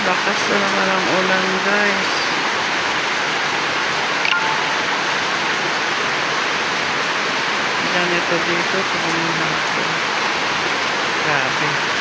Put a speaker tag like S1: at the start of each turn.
S1: Lakas na naman ang ulan, guys. Ganito dito sa mga hapon. Grabe.